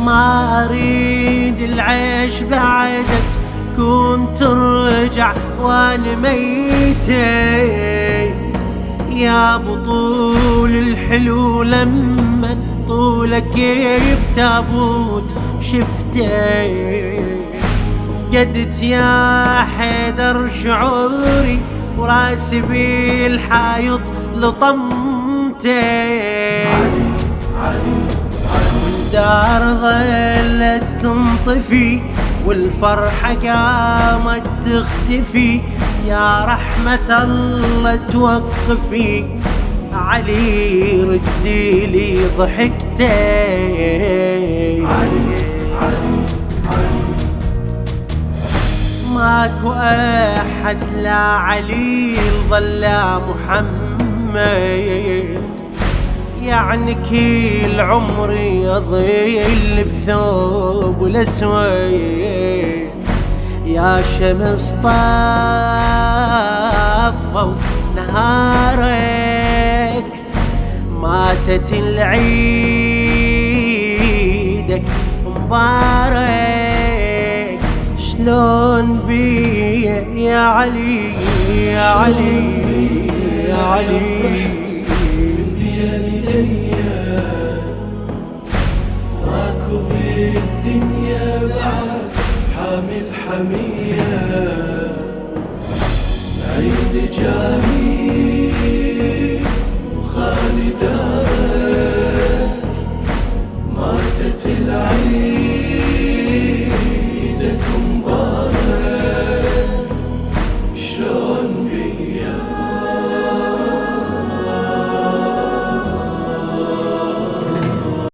ما أريد العيش بعدك، كون ترجع وانا ميتة. يا بطول الحلو لما طولك بتابوت شفته، فقدت يا حيدر شعوري وراسي بالحايط لطمته. والدار ظلت تنطفي والفرحة قامت تختفي، يا رحمة الله توقفي علي ردي لي ضحكتي. ماكو أحد لا علي ظل محمد، يعني كل عمري أظل بثوب الأسود. يا شمس طفوا نهارك، ماتت العيدك مبارك. شلون بي يا علي يا علي يا علي